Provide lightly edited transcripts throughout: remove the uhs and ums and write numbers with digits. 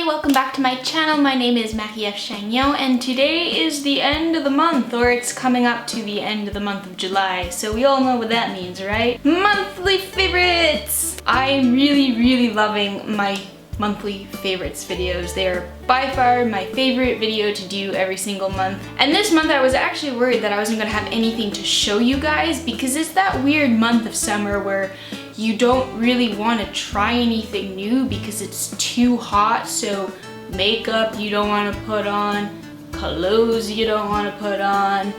everybody, welcome back to my channel. My name is Chagnon and today is the end of the month, or it's coming up to the end of the month of July, so we all know what that means, right? Monthly favorites! I'm really loving my monthly favorites videos. They are by far my favorite video to do every single month. And this month I was actually worried that I wasn't gonna have anything to show you guys because it's that weird month of summer where you don't really want to try anything new because it's too hot. So makeup you don't want to put on, clothes you don't want to put on,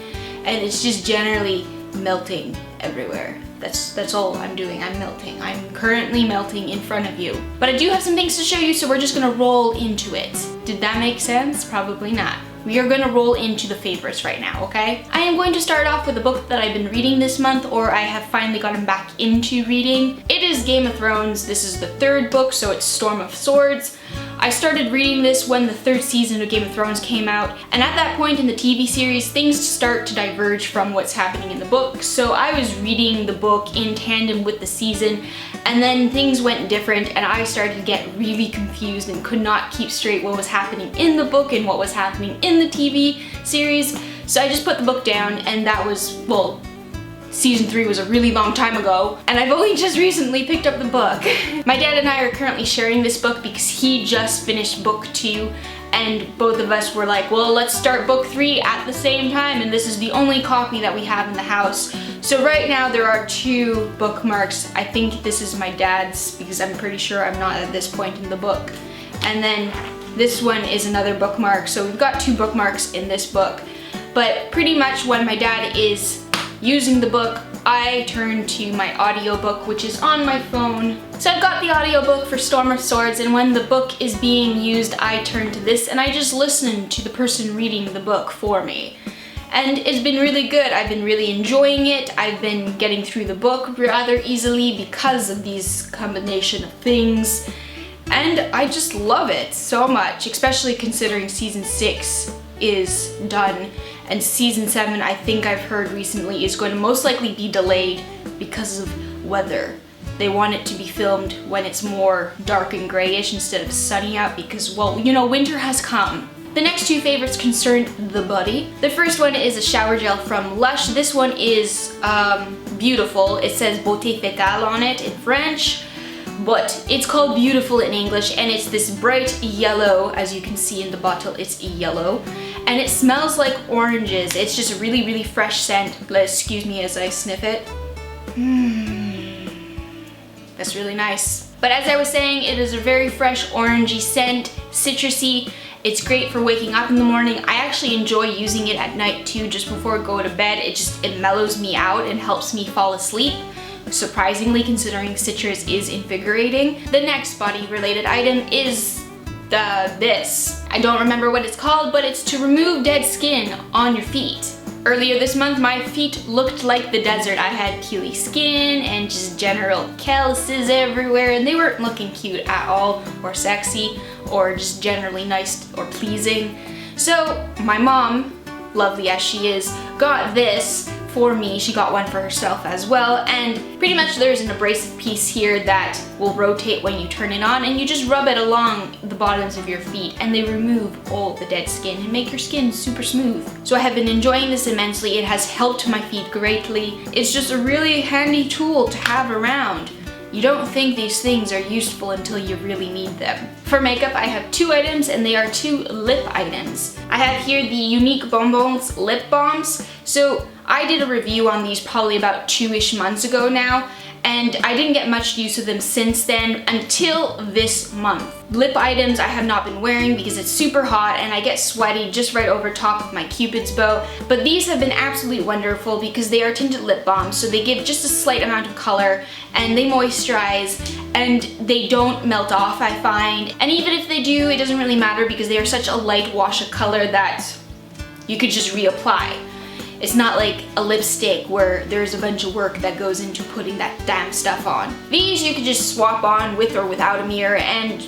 and it's just generally melting everywhere. That's all I'm doing. I'm melting. I'm currently melting in front of you. But I do have some things to show you, so we're just gonna roll into it. Did that make sense? Probably not. We are gonna roll into the favorites right now, okay? I am going to start off with a book that I've been reading this month, or I have finally gotten back into reading. It is Game of Thrones. This is the third book, so it's Storm of Swords. I started reading this when the third season of Game of Thrones came out, and at that point in the TV series, things start to diverge from what's happening in the book. So I was reading the book in tandem with the season, and then things went different, and I started to get really confused and could not keep straight what was happening in the book and what was happening in the TV series. So I just put the book down, and that was, well, Season 3 was a really long time ago, and I've only just recently picked up the book. My dad and I are currently sharing this book because he just finished book 2, and both of us were like, well, let's start book 3 at the same time, and this is the only copy that we have in the house. So right now there are 2 bookmarks. I think this is my dad's because I'm pretty sure I'm not at this point in the book. And then this one is another bookmark, so we've got 2 bookmarks in this book. But pretty much when my dad is using the book, I turn to my audiobook, which is on my phone. So I've got the audiobook for Storm of Swords, and when the book is being used, I turn to this and I just listen to the person reading the book for me. And it's been really good. I've been really enjoying it. I've been getting through the book rather easily because of these combination of things. And I just love it so much, especially considering season 6 is done. And season 7, I think I've heard recently, is going to most likely be delayed because of weather. They want it to be filmed when it's more dark and grayish instead of sunny out because, well, you know, winter has come. The next 2 favorites concern the body. The first one is a shower gel from Lush. This one is beautiful. It says Beauté Fétale on it in French, but it's called Beautiful in English, and it's this bright yellow. As you can see in the bottle, it's yellow, and it smells like oranges. It's just a really fresh scent. Excuse me as I sniff it. That's really nice. But as I was saying, it is a very fresh orangey scent, citrusy. It's great for waking up in the morning. I actually enjoy using it at night too, just before I go to bed. It mellows me out and helps me fall asleep, surprisingly, considering citrus is invigorating. The next body related item is this. I don't remember what it's called, but it's to remove dead skin on your feet. Earlier this month, my feet looked like the desert. I had peely skin and just general calluses everywhere, and they weren't looking cute at all, or sexy, or just generally nice or pleasing. So my mom, lovely as she is, got this for me. She got one for herself as well, and pretty much there's an abrasive piece here that will rotate when you turn it on, and you just rub it along the bottoms of your feet, and they remove all the dead skin and make your skin super smooth. So I have been enjoying this immensely. It has helped my feet greatly. It's just a really handy tool to have around. You don't think these things are useful until you really need them. For makeup, I have 2 items, and they are 2 lip items. I have here the Unique Bonbons lip balms. So I did a review on these probably about 2-ish months ago now, and I didn't get much use of them since then until this month. Lip items I have not been wearing because it's super hot and I get sweaty just right over top of my Cupid's bow, but these have been absolutely wonderful because they are tinted lip balms, so they give just a slight amount of color and they moisturize and they don't melt off, I find. And even if they do, it doesn't really matter because they are such a light wash of color that you could just reapply. It's not like a lipstick where there's a bunch of work that goes into putting that damn stuff on. These you could just swap on with or without a mirror and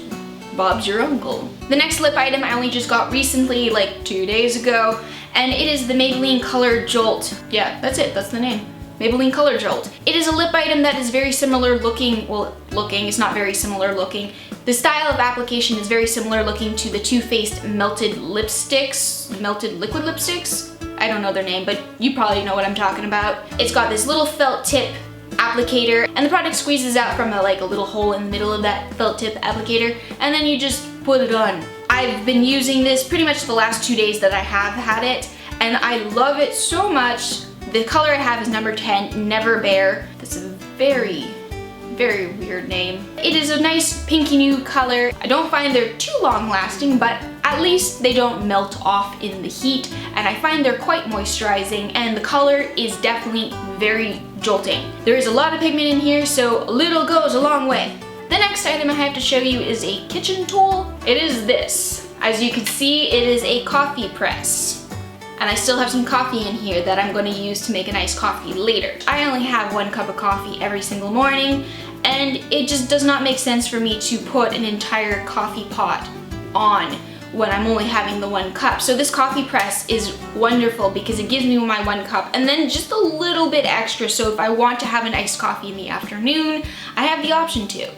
Bob's your uncle. The next lip item I only just got recently, like 2 days ago, and it is the Maybelline Color Jolt. Yeah, that's it, that's the name. Maybelline Color Jolt. It is a lip item that is very similar looking, it's not very similar looking. The style of application is very similar looking to the Too Faced melted lipsticks, melted liquid lipsticks. I don't know their name, but you probably know what I'm talking about. It's got this little felt tip applicator, and the product squeezes out from a little hole in the middle of that felt tip applicator, and then you just put it on. I've been using this pretty much the last 2 days that I have had it, and I love it so much. The color I have is number 10, Never Bare. That's a very weird name. It is a nice pinky nude color. I don't find they're too long lasting, but at least they don't melt off in the heat, and I find they're quite moisturizing, and the color is definitely very jolting. There is a lot of pigment in here, so a little goes a long way. The next item I have to show you is a kitchen tool. It is this. As you can see, it is a coffee press. And I still have some coffee in here that I'm going to use to make an iced coffee later. I only have 1 cup of coffee every single morning, and it just does not make sense for me to put an entire coffee pot on when I'm only having the 1 cup. So this coffee press is wonderful because it gives me my 1 cup and then just a little bit extra, so if I want to have an iced coffee in the afternoon, I have the option to.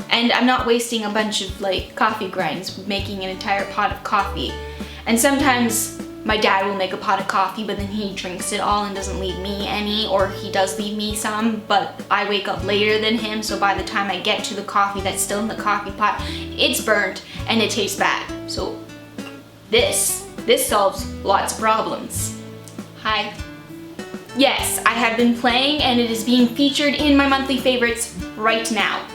And I'm not wasting a bunch of coffee grinds making an entire pot of coffee. And sometimes my dad will make a pot of coffee, but then he drinks it all and doesn't leave me any, or he does leave me some, but I wake up later than him, so by the time I get to the coffee that's still in the coffee pot, it's burnt and it tastes bad. So this solves lots of problems. Hi. Yes, I have been playing and it is being featured in my monthly favorites right now.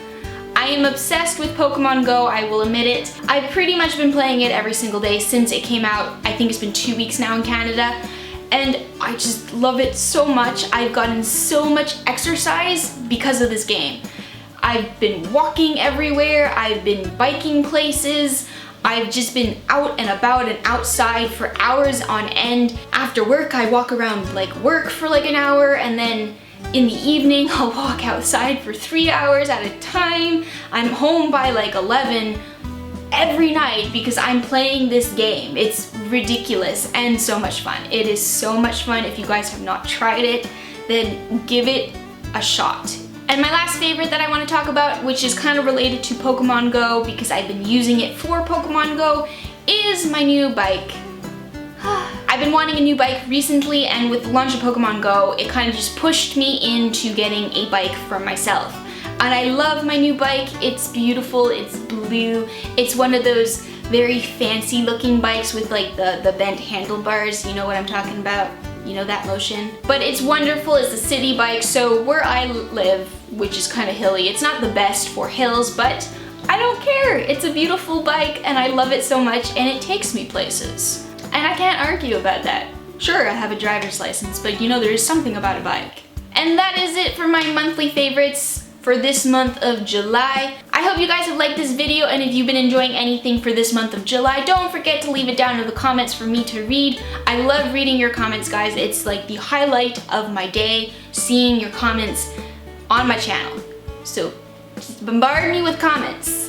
I am obsessed with Pokemon Go, I will admit it. I've pretty much been playing it every single day since it came out. I think it's been 2 weeks now in Canada, and I just love it so much. I've gotten so much exercise because of this game. I've been walking everywhere, I've been biking places, I've just been out and about and outside for hours on end. After work, I walk around work for an hour, and then in the evening, I'll walk outside for 3 hours at a time. I'm home by 11 every night because I'm playing this game. It's ridiculous and so much fun. It is so much fun. If you guys have not tried it, then give it a shot. And my last favorite that I want to talk about, which is kind of related to Pokemon Go because I've been using it for Pokemon Go, is my new bike. I've been wanting a new bike recently, and with the launch of Pokemon Go, it kind of just pushed me into getting a bike for myself. And I love my new bike. It's beautiful, it's blue. It's one of those very fancy looking bikes with the bent handlebars. You know what I'm talking about? You know that motion? But it's wonderful, it's a city bike, so where I live, which is kind of hilly, it's not the best for hills, but I don't care. It's a beautiful bike and I love it so much, and it takes me places. And I can't argue about that. Sure, I have a driver's license, but there is something about a bike. And that is it for my monthly favorites for this month of July. I hope you guys have liked this video, and if you've been enjoying anything for this month of July, don't forget to leave it down in the comments for me to read. I love reading your comments, guys. It's the highlight of my day, seeing your comments on my channel. So just bombard me with comments.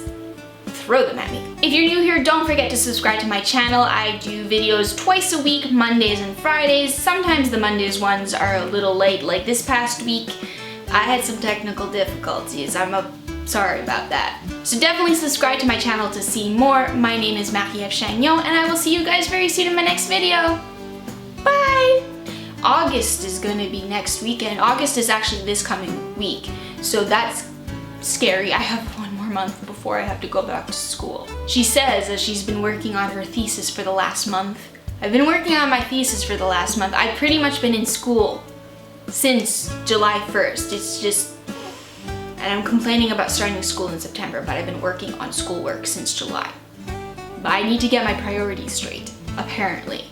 Throw them at me. If you're new here, don't forget to subscribe to my channel. I do videos twice a week, Mondays and Fridays. Sometimes the Mondays ones are a little late, like this past week. I had some technical difficulties. I'm sorry about that. So definitely subscribe to my channel to see more. My name is Chagnon, and I will see you guys very soon in my next video. Bye! August is gonna be next weekend. August is actually this coming week, so that's scary. I have 1 more month before I have to go back to school. She says that she's been working on her thesis for the last month. I've been working on my thesis for the last month. I've pretty much been in school since July 1st. It's just, and I'm complaining about starting school in September, but I've been working on schoolwork since July. But I need to get my priorities straight, apparently.